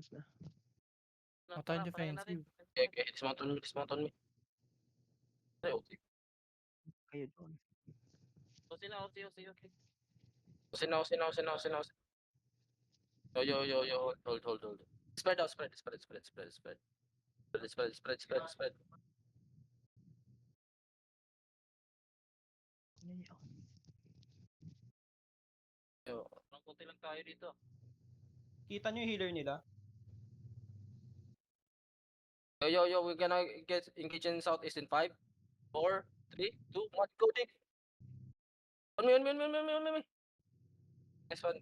Defense na. Ata yung defensive. Okay, dismount on me. Ay, okay. Kayo doon. Okay. Usina. Yo. Hold. Spread out, spread. Spread. Yo. Ang konti lang tayo dito. Kita nyo yung healer nila? Yo, we're gonna get engaged in southeast in 5, 4, 3, 2, 1, go dig. On me. Next one.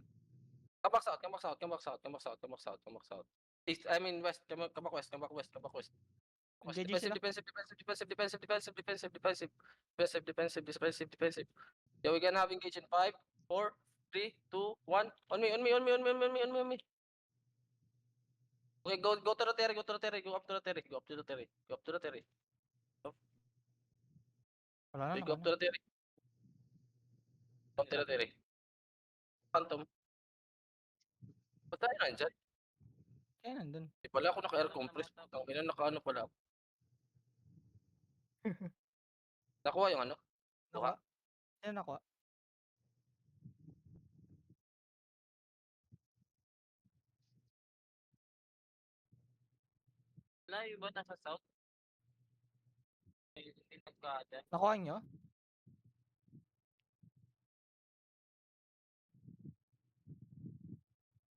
Come back south. East, I mean west. Come back west. Engaging sila. Defensive. Yeah, we're gonna have engage in 5, 4, 3, 2, 1. On me. Okay, go to the terrace. Go up to the terrace. Wala na, Okay, go up to the terrace. Phantom. Ba't tayo nandyan? Kaya nandun. Di pala ako naka-air compress. Tangina, naka-ano pala ako. Nakuha yung ano? Nakuha. Yan nakuha. Layo ba nasa south? Hindi nagkada. Nakuha nyo?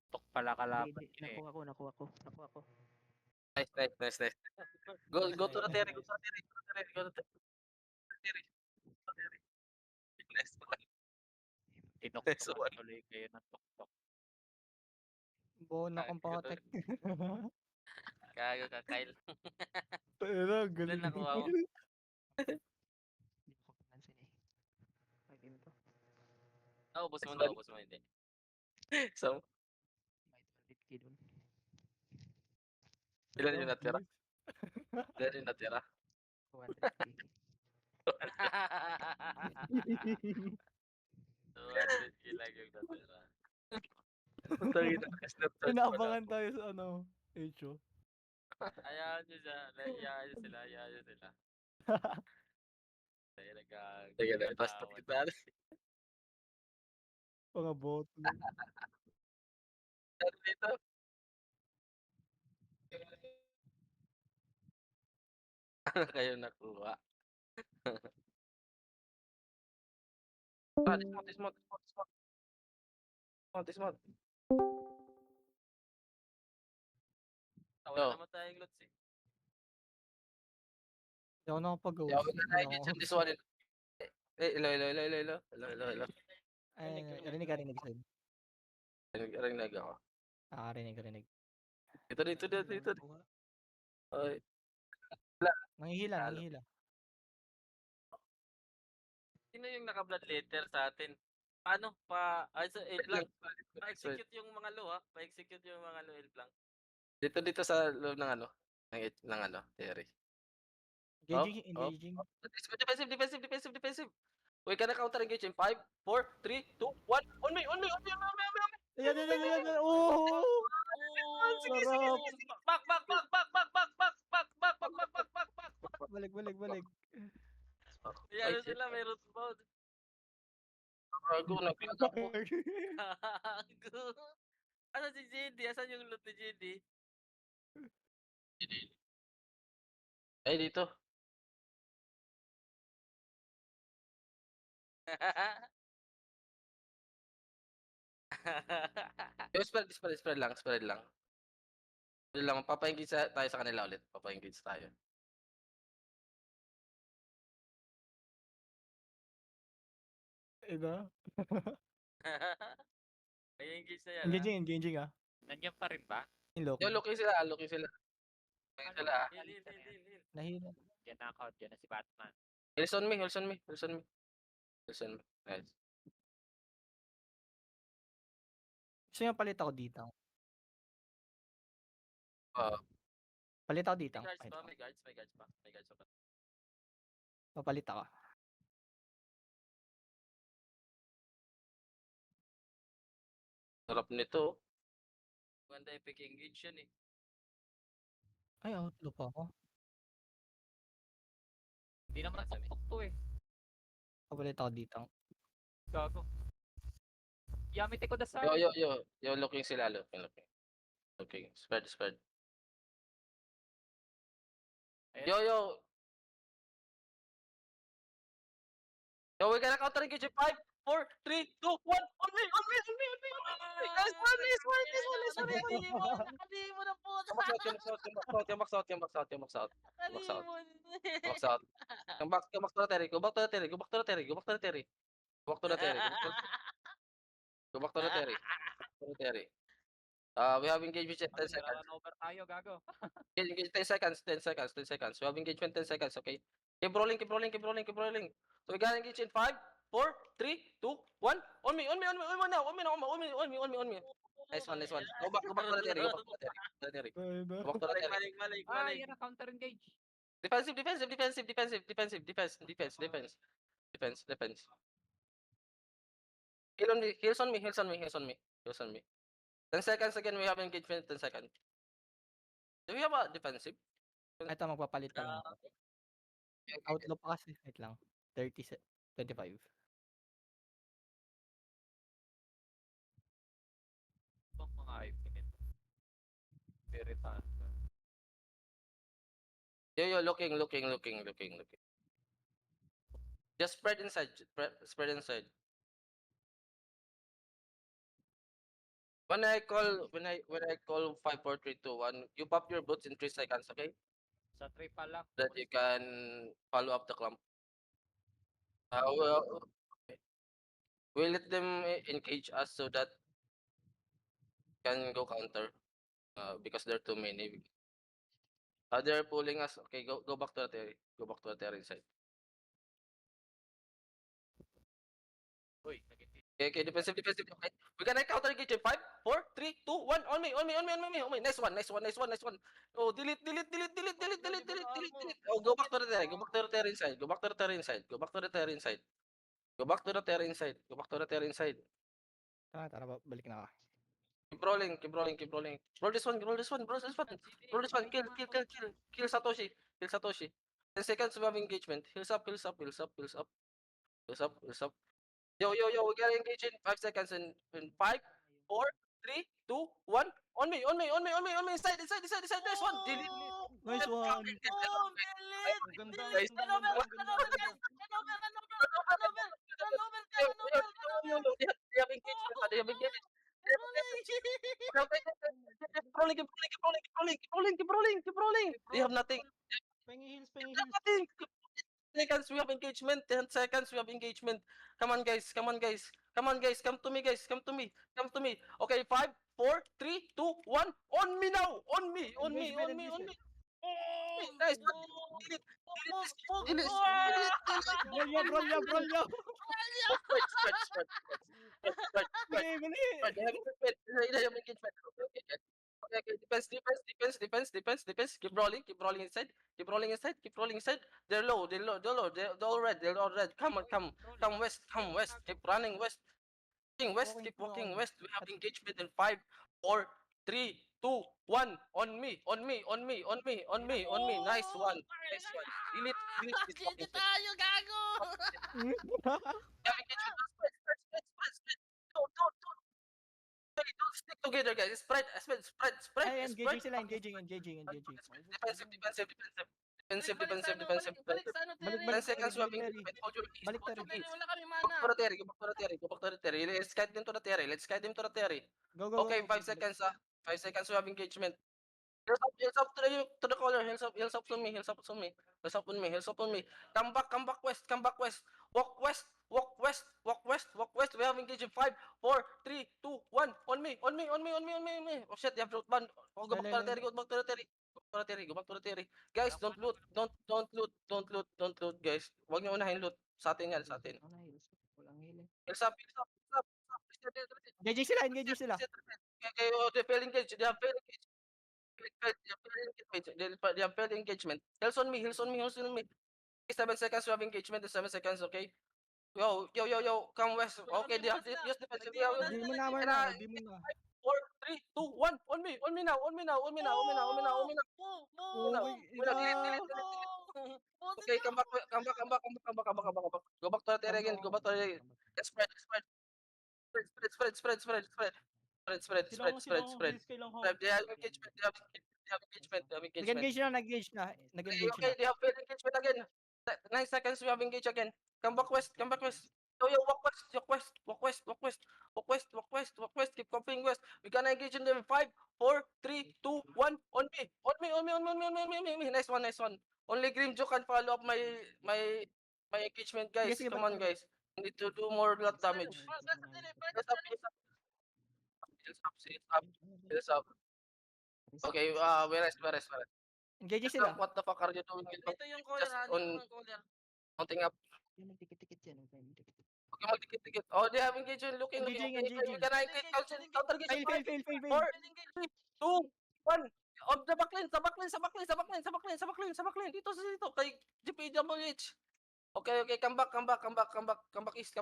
Tok pala kalaban. Hindi, nakuha ko. Nice. Go to the terrace. Next one. Tinok-tok tuloy kayo ng tok-tok. Buo na kong patek. Gago ka, Kyle. Pero, galing. Ilan nakuha mo? Hindi ko pansin eh. Pag to. Ubos mo, hindi. So, May 200k doon. ilan yung natira? 200k. 200k lang yung natira. Tangin na, snap. Inaabangan tayo sa ano, Echo. Hayaan nyo siya. Hayaan nyo sila. Sige na, basta kita. Mga bot. Dito. Kayo nakuha. Dismount. Wala naman tayong lots eh. Hindi ako nakapag-go. Yeah, we're gonna engage in this one. Hello. Ay, rinig sa'yo. Rinig ako. Rinig. Dito. Ay. Nangihila. Sino yung naka-blood letter sa atin? Paano? Sa L-Blanc. Pa-execute yung mga low ha? Pa-execute yung mga low L-Blanc. Dito sa loob ng ano? Ng Terry. Engaging. Defensive. We can counter engage in 5, 4, 3, 2, 1. On me. Ayan. Oh! Sige. Sarap. Back. Balik. Yan sila, may root bound. Gago, nagpinta ko. Gago. Ano si JD? Asan yung loot ni JD? Ay, dito. Spread lang. Spread lang. Papa-engage tayo sa kanila ulit. Papa-engage tayo. Iba? May engage na yan. Engaging ah. Nandiyan pa rin ba? Yung Yo, looking sila. Heal. Nahila. Diyan na ako. Diyan na si Batman. Heals on me. Nice. Gusto nyo palit ako dito? Palit ako dito. May guards pa. Papalit ako. Sarap nito. Maganda epic engage yan eh. Ay, outlaw pa ako. Hindi naman tuktok to eh. Papalit ako dito. Gago. Yamite ko dasar. Yo, looking sila, looking. Looking, spread. Ayan. Yo, we gotta counter engage in 5, 4, 3, 2, 1. On me. Nice one. Nakali mo na po. Yung box out. Box out. Come back to the Terry. Go back to the Terry. Go back to the Terry. We have engagement in 10 seconds. Over tayo, gago. Engage 10 seconds. We have engagement 10 seconds, okay? Keep rolling. So we gotta engage in 5, 4, 3, 2, 1. On me now. Nice one. Go back to the Terry. Go back to the Terry. Ah, yun na, counter engage. Defense. Heals on me. 10 seconds again, we have engagement 10 seconds. Do we have a defensive? Ito, magpapalit lang ako. Outlaw pa kasi. Wait lang. 25. Itong mga IP nito. Very taas. Yo, looking. Just spread inside. When I call 5, 4, 3, 2, 1, you pop your boots in 3 seconds, okay? Sa 3 pa lang. That you can follow up the clump. We'll let them engage us so that can go counter. Because there are too many. They're pulling us. Okay, go back to the Terry. Go back to the Terry inside. Uy, nag-engage. Okay, defensive. Okay. We can counter engage in 5, 4, 3, 2, 1. On me. Nice one. Oh, delete. Oh, go back to the Terry inside. Go back to the Terry inside. Tara, balik na ako. Keep rolling. Roll this one. Kill Satoshi. 10 seconds we have engagement. Heals up. Yo, we gotta engage in 5 seconds in 5, 4, 3, 2, 1. On me. Inside. Nice one. Delete. Nice one. Guys, they have engagement. Keep rolling. They have nothing. Pengi heals. Nothing. Seconds, we have engagement. 10 seconds, we have engagement. Come on, guys. Come to me, guys. Come to me. Okay, 5, 4, 3, 2, 1. On me now. On me. Nice. Delete. Roll yo. Spread. They have engagement. Okay. Defense. Keep rolling inside. They're low. They're all red. Come west. Keep running west. Keep walking west. We have engagement in 5, 4, 3, 2, 1. On me. Nice one. Delete this fucking shit. tayo, gago! We have engagement. Spread. Don't. Stick together, guys. Spread. Ay, engaging sila. Engaging. Defensive. Balik sa ano, 10 Terry. seconds, we have Terry. engagement. Hold your peace. Balik, Hold your Terry. peace. Wala kami Go mana. back to the Terry. Let's guide them to the Terry. Go. Okay, 5 seconds. 5 seconds, we have engagement. Heals up to the caller. Heals up to me. Come back west. Walk west. We have engaged in 5, 4, 3, 2, 1. On me. Oh shit, they have root ban. Oh, go back to the Terry. Guys, don't loot, guys. Huwag niyo unahin loot. Sa atin yan. Walang healing. Heals up. Engaging sila. Okay, they fail engage. They have failed engagement. Heals on me. 7 seconds, we have engagement in 7 seconds, okay? Yo, come west. Okay, they have use defensive. Di mo na. 4, 3, 2, 1. On me now. Oh my Okay, come back. Go back to the area again. Silang Haze kailang home. They have engagement. Nag-engage na, nag-engage na. Nag-engage Okay, na. they have failed engagement again. 9 seconds, we have engaged again. Come back west. Yo, walk west. Keep copying west. We gonna engage in them. 5, 4, 3, 2, 1. On me. Nice one. Only Grimjo can follow up my engagement, guys. Sige, Come on, guys. We need to do more lot damage. Heals up. Okay, we rest. Engage Heals sila. up. What the fuck are you doing? Dito yung caller, Just ha? Dito on yung caller. mounting up. Yung magdikit-dikit yan. Okay, magdikit. Oh, they have engagement. Looking. Engaging. We gonna engage. Counter engage. Fail. 4, 3, 2, 1. On the backlane. Sa backlane. Dito. Kay GPWH. Okay. Come back east.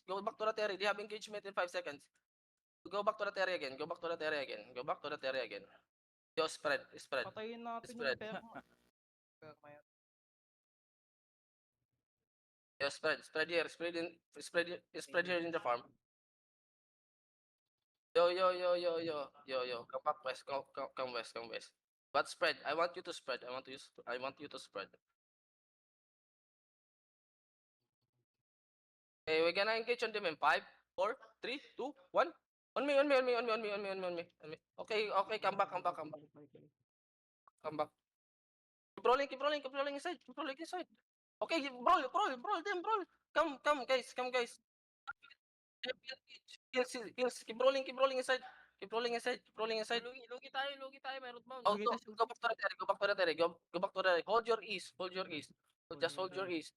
Go back to that area. They have engagement in 5 seconds. Go back to that area again. Yo, spread. Patayin natin Spread. yung perma. Yo, spread here. Spread here in the farm. Yo. Come back west. Come west. But spread. I want you to spread. Okay, we're gonna engage on them in 5, 4, 3, 2, 1. On me. Okay. Come back. Keep rolling inside. Okay, brawl them. Come, guys. Heals. Keep rolling inside. Lugi tayo. Meron bound. Oh, go back to the area. Go back to the area. Hold your east. Just hold your east.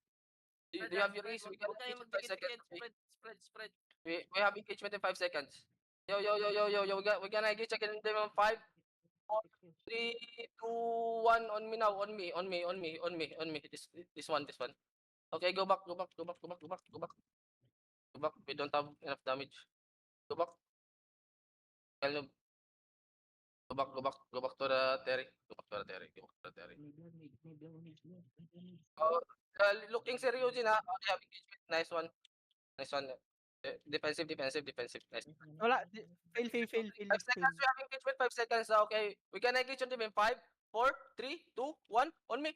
Do you have your east? We can Huwag tayo engage in 5 seconds. magdikit-dikit. Spread. We have engagement in 5 seconds. Yo. We're gonna engage again in them in 5, 4, 3, 2, 1. On me now. On me. This one. Okay, go back. We don't have enough damage. Go back. Go back to the Terry. Looking si Ryujin, ha? Oh, they have engagement. Nice one. Defensive. Nice. Wala. Fail. 5 seconds, we have engagement. 5 seconds. Okay, we can engage on them in 5, 4, 3, 2, 1. On me.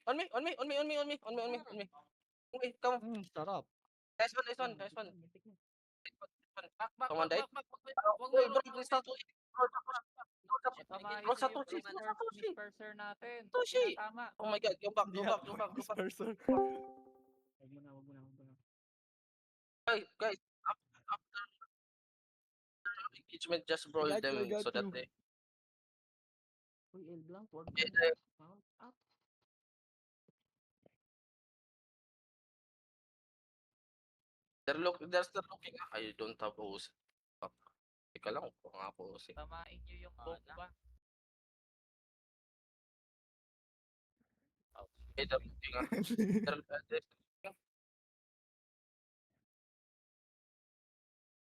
Come. Sarap. Nice one. Back. Come on, Dave. Huwag mo Please stop. Roll sa Toshi. Disperser natin. Toshi. Tama. Oh my god, go back. Disperser. Wag mo na. Guys, after engagement, just brawl I got them you. so that they. Uy, L blank. Mount up. They're still looking. I don't have OC. Fuck. Teka lang, kung nga po OC. Tamain nyo yung bomba. They're looking.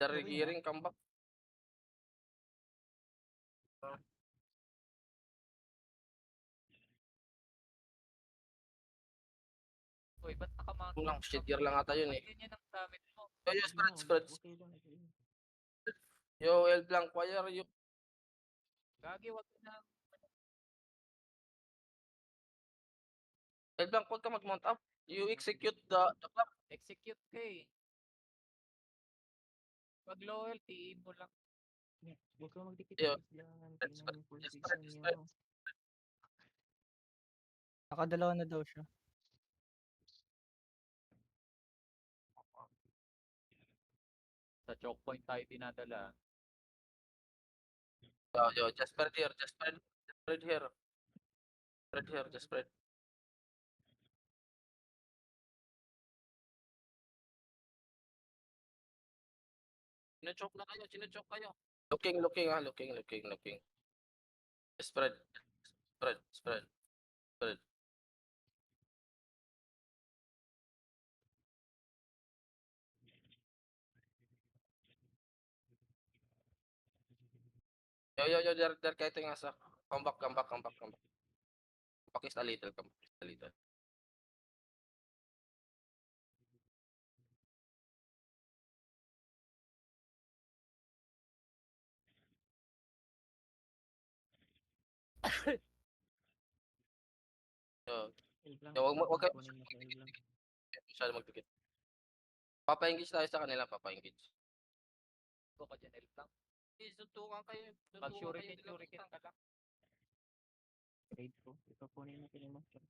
They're gearing comeback. Uy, ba't nakamount? Kulang, shit gear lang ata yun eh. Ganyan ang damit mo. Yo, spread. Yo, L Blanc, why are you? Gagi, wag na. L Blanc, huwag ka mag-mount up. You execute the clock. Execute ka eh. Pag loyalty mo lang. Huwag ka magdikit. Yo. Spread. Nakadalawa na daw siya. Sa choke point tayo dinadala. Yo, just spread here. Just spread here. Just spread. Sinochoke kayo. Looking. Just spread. Yo, there, kahit yung asa. Come back. Back is a little, come back is a little. Yo, L blank. yo, wag kayo Kunin mo sa L blank. masyado magdikit. Papa-engage tayo sa kanila, papa-engage. Go ka dyan, L-Blank. Suntukan kayo. Pag shuriken ka lang. Trade ko. Ito kunin natin yung master.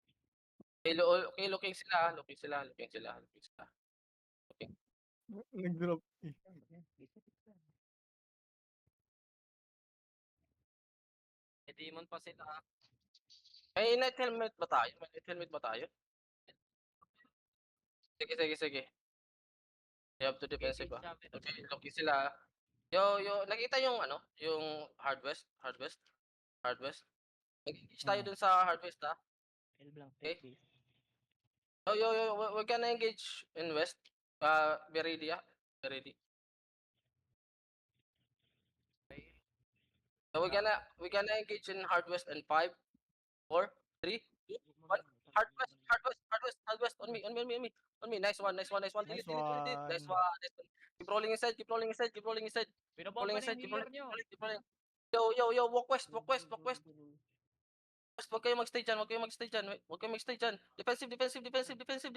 Okay, looking sila. Nag-drop. May demon pa sila. May night helmet ba tayo? Sige. You have to defensive ba? Okay, looking sila. Yo, nakita yung yung hard west. Mag-engage tayo dun sa hard west ha. L blank. Okay. Please. Yo, we're gonna engage in west. Be ready. So we're gonna engage in hard west in 5, 4, 3, 2, 1. Hard west. On me. Nice one. Nice Nice one. Keep rolling inside. Binabomba na yung healer nyo. Yo, walk west. Huwag kayong magstay dyan. Defensive.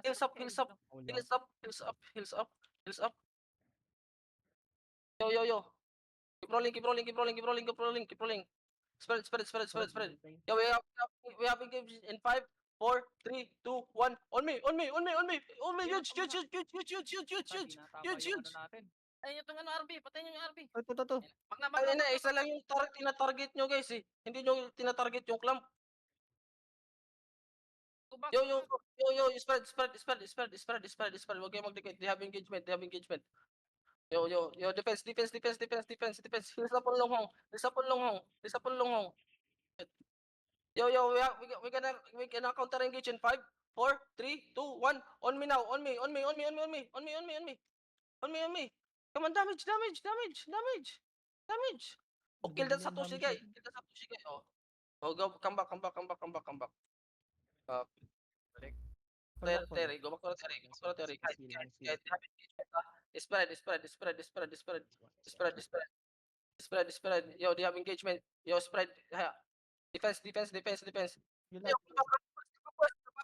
Heals up. Yo. Keep rolling. Spread. Yo, we have engaged in 5, 4, 3, 2, 1. On me. Huge. Huge. Natin. Ayun yung RB. Patayin yung RB. Ito. Pag na, isa lang yung tina-target nyo guys eh. Hindi nyo tina-target yung clamp. Yo, spread. Huwag kayong magdikit. They have engagement. Yo, defense. Heals up on longhong. Yo, we gonna counter engage in 5, 4, 3, 2, 1. On me now. On me. Come on, damage. Oh, kill that Satoshi guy. Oh, go, come back. Terry, go back to Terry. Guys, spread. Yo, they have engagement. Yo, spread. Defense. You Yo,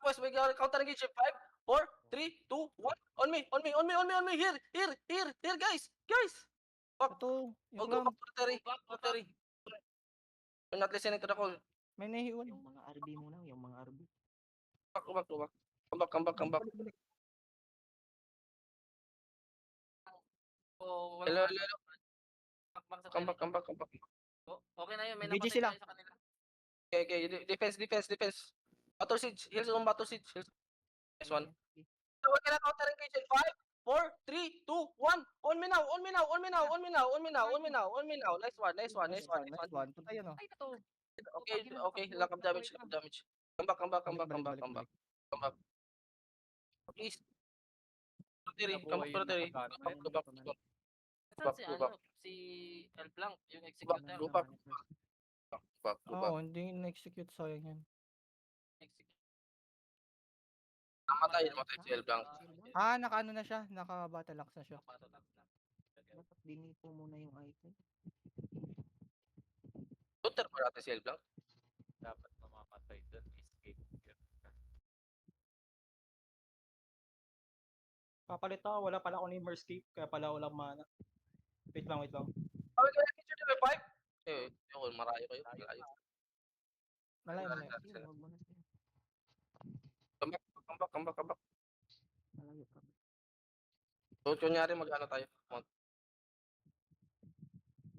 West, we got counter engage in 5, 4, 3, 2, 1. On me. Here, guys. Ito. Oh, Yung go lang. back to Terry. You're not listening to the call. May nahiwan. Yung mga RB muna. Yung mga RB. Go back. Come back. Balik. Oh, Hello. Come Come back. Okay na yun. May Engage napatay sila. tayo sa kanila. Okay. Defense. Battle siege. Heals on battle siege. Nice one. So we're gonna counter engage in 5, 4, 3, 2, 1. On me now. Nice one. Nice one. Patay ano. Ay, ito. Okay. Lack of damage. Come back. Balik. Please. Terry, come back to Terry. Go back. Saan si Go back. Si L blank. Yung Go executor. back. Oo, hindi na-execute. Sayang yan. Namatay si El Blanc. Naka-ano na siya. Naka-battle axe na siya. Dapat dinipo muna yung item. Shooter pa natin si El Blanc. Dapat mamamatay doon. Escape. Papalit ako, wala pala ako ni Merscape, kaya pala walang mana. Wait lang. We're gonna get you to the 5. Yun, marayo kayo. Malayo. Yun, wag mo na siya. Come back. Malayo pa. So, kunyari mag-ano tayo. Mount.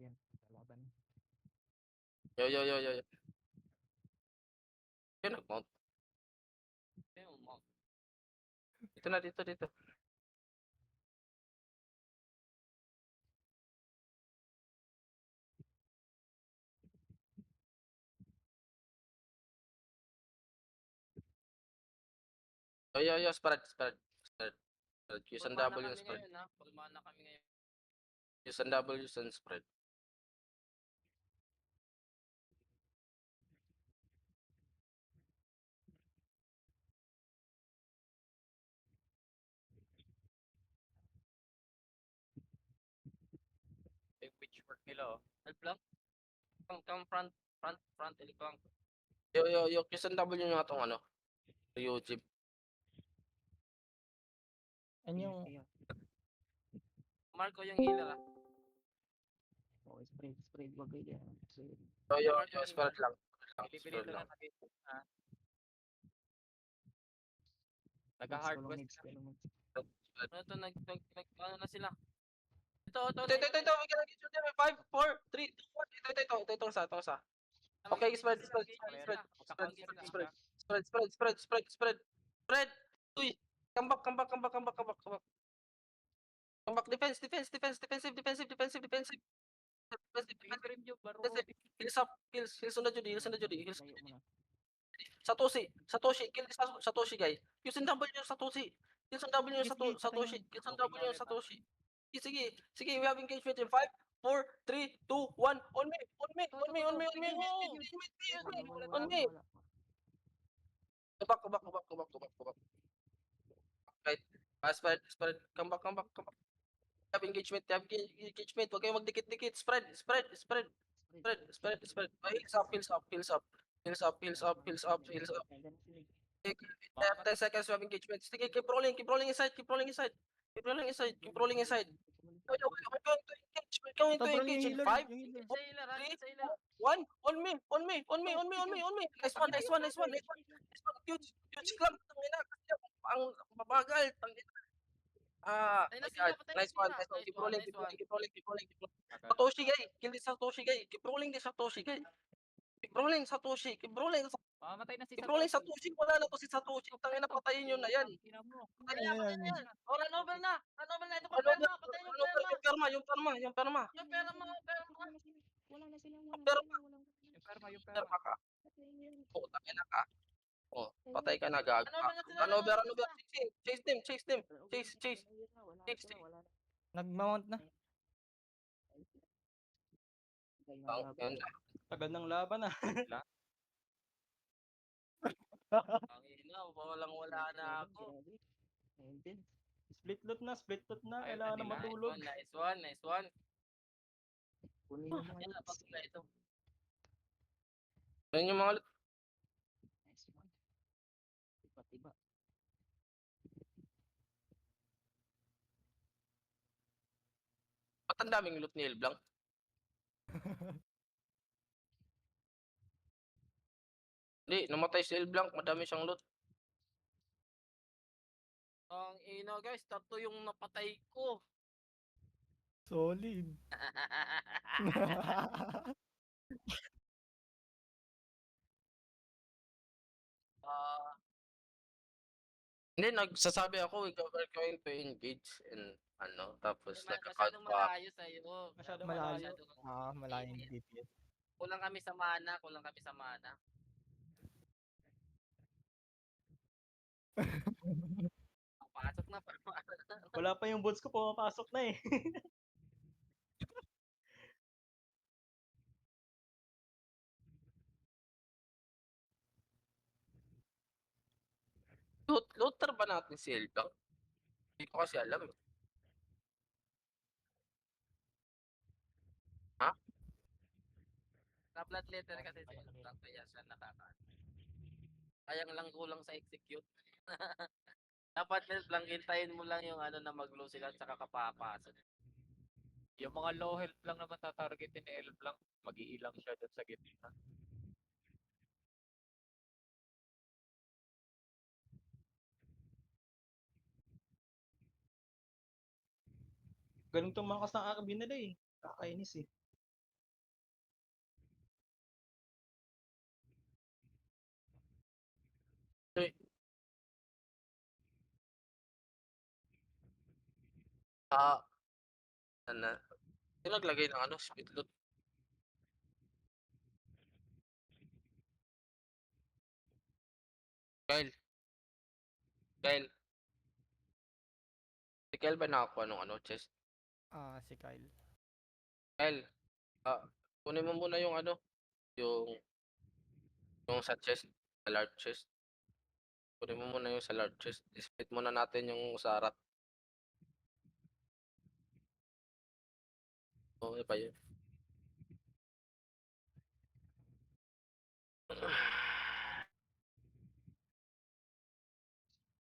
Yan. Kalaban. Yo. Yun, nag-mount. Dito na, dito. Yo, spread. Use and W, spread. Pagmana kami ngayon. Use and W, and spread. Work nila, oh. Help lang. Come front, Elipang. Yo, QSW nyo nga tong ano. YouTube. Ano yung... Marco yung healer ah. Oh, spread, wag kayo yan. Spread. Yo, spread lang. Bibili Spread na lang. lang natin. Ha? Next, Nag-hard walang west next, na. walang next. Ano to, ano na sila? Ito, we can get you there. 5, 4, 3, 2, 1. Ito, sa. Okay, spread. Spread. Uy, come back. Come back, defense. Heals up, heals on the Judy. Layo mo na. Satoshi, kill this Satoshi guy. Use on W yung Satoshi. Use on W yung Sige, Satoshi. sige, Use on W yung Satoshi. Sige, we have engagement in 5, 4, 3, 2, 1. On me. On me. Go back. Right. Spread. Come back. Have engagement. Huwag kayong magdikit-dikit. Spread. Heals up. 10 seconds we have engagement. Sige, keep rolling inside. We're going to engage in 5, 4, 3, 1. On me. Nice one. Huge club. Ang mabagal. Nice one. Keep rolling. Satoshi guy. Kill this Satoshi guy. Keep rolling. Mamamatay na si Keep rolling Satoshi. Wala na to si Satoshi. Tangina, patayin nyo na yan. Ina mo. Patayin Ayan. yan. O, run over na. Ito pa perma. Patayin yung perma. Wala na sila. Yung perma Yung perma. ka. O, tangina ka. O, patay ka na, gag. Run over. Chase them. Chase. Wala na. Nag-mount na. Yun. Tagal ng laban ah. Tangina, wala na ako. Split loot na. Ayaw Kailangan na na nila. matulog. Nice one. Kunin yung mga Yan, loot. pasok na ito. Yan yung mga Nice one. Tiba. ba't ang daming loot ni Elblanc? Hindi, namatay si Elblanc, madami siyang loot. Ang ina guys, 3 yung napatay ko. Solid. Hindi, nagsasabi ako, we're going to engage and tapos Masyadong nagka-count pa. malayo sa'yo. Masyadong Malayo. malayo. Malayong DPS. Kulang kami sa mana. Pasok na. Wala pa yung boots ko. Pumapasok na eh. Looter ba natin si Elblanc? Hindi ko kasi alam. Na-blood letter kasi si Elblanc. Kaya siya nakaka. Sayang lang kulang sa execute. Dapat Elblanc, hintayin mo lang yung na mag-glow sila at saka kapapasok. Yung mga low health lang naman tatargetin ni Elblanc. Mag-iilang siya doon sa gitna. Galing tumakas ng RB nila eh. Kakainis eh. Yung naglagay ng speed loot. Kyle. Si Kyle ba nakakuha ng chest? Si Kyle. Kyle, kunin mo muna yung yung sa chest, sa large chest. Kunin mo muna yung sa large chest. Split muna natin yung sa rat. Oo, iba yun.